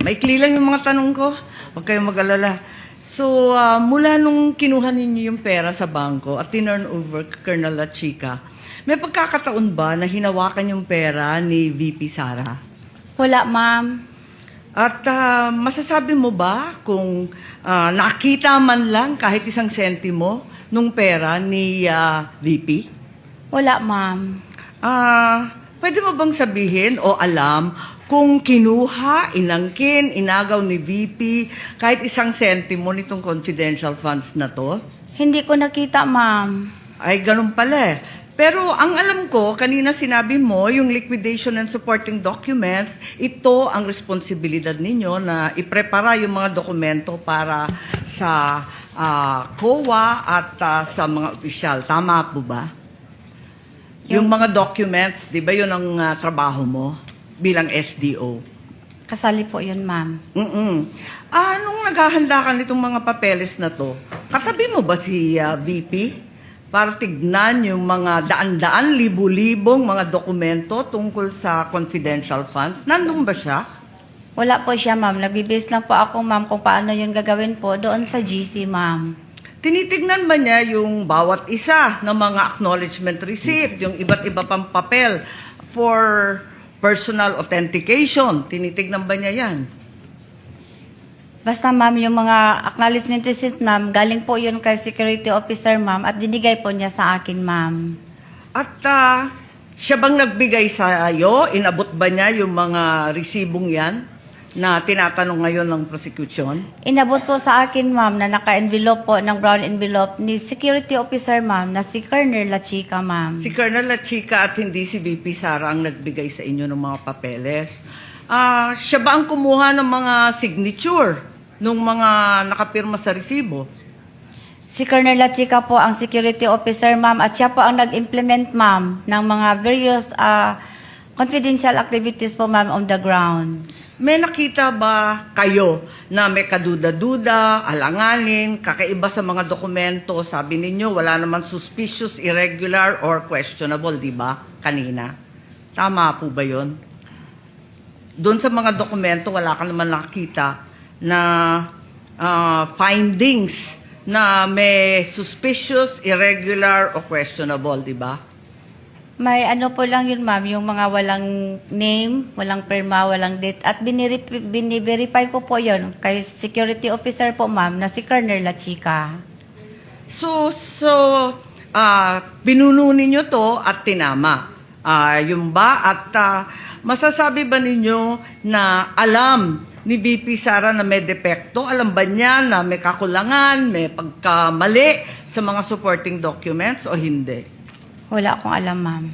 Maikli lang yung mga tanong ko. Huwag kayong mag-alala. So, mula nung kinuha ninyo yung pera sa bangko at tinurn over Colonel La Chica, may pagkakataon ba na hinawakan yung pera ni VP Sara? Wala, ma'am. At masasabi mo ba kung nakita man lang kahit isang sentimo nung pera ni VP? Wala, ma'am. Pwede mo bang sabihin o alam kung kinuha, inangkin, inagaw ni VP kahit isang sentimo nitong confidential funds na to? Hindi ko nakita, ma'am. Ay, ganun pala eh. Pero ang alam ko, kanina sinabi mo, yung liquidation and supporting documents, ito ang responsibilidad ninyo na iprepara yung mga dokumento para sa COA at sa mga opisyal. Tama po ba? Yung mga documents, di ba yun ang trabaho mo bilang SDO? Kasali po yun, ma'am. Nung naghahanda ka nitong mga papeles na to, katabi mo ba si VP para tignan yung mga daan-daan, libu-libong mga dokumento tungkol sa confidential funds? Nandun ba siya? Wala po siya, ma'am. Nagbibase lang po ako, ma'am, kung paano yun gagawin po doon sa GC, ma'am. Tinitignan ba niya yung bawat isa ng mga acknowledgement receipt, yung iba't iba pang papel for personal authentication? Tinitignan ba niya yan? Basta, ma'am, yung mga acknowledgement receipt, ma'am, galing po yun kay security officer, ma'am, at binigay po niya sa akin, ma'am. At siya bang nagbigay sa iyo? Inabot ba niya yung mga resibong yan na tinatanong ngayon ng prosecution? Inabot po sa akin, ma'am, na naka-envelope po ng brown envelope ni security officer, ma'am, na si Colonel La Chica, ma'am. Si Colonel La Chica at hindi si VP Sara ang nagbigay sa inyo ng mga papeles. Siya ba ang kumuha ng mga signature nung mga nakapirma sa resibo? Si Colonel La Chica po ang security officer, ma'am, at siya po ang nag-implement, ma'am, ng mga various confidential activities po, ma'am, on the ground. May nakita ba kayo na may kaduda-duda, alanganin, kakaiba sa mga dokumento? Sabi ninyo, wala naman suspicious, irregular, or questionable, di ba? Kanina. Tama po ba yun? Doon sa mga dokumento, wala ka naman nakita na findings na may suspicious, irregular, o questionable, di ba? May ano po lang yun, ma'am, yung mga walang name, walang perma, walang date. At biniverify ko po yun kay security officer po, ma'am, na si Colonel La Chica. So pinuno ninyo to at tinama. Yung ba? At masasabi ba ninyo na alam ni VP Sara na may depekto? Alam ba niya na may kakulangan, may pagkamali sa mga supporting documents o hindi? Wala akong alam, ma'am.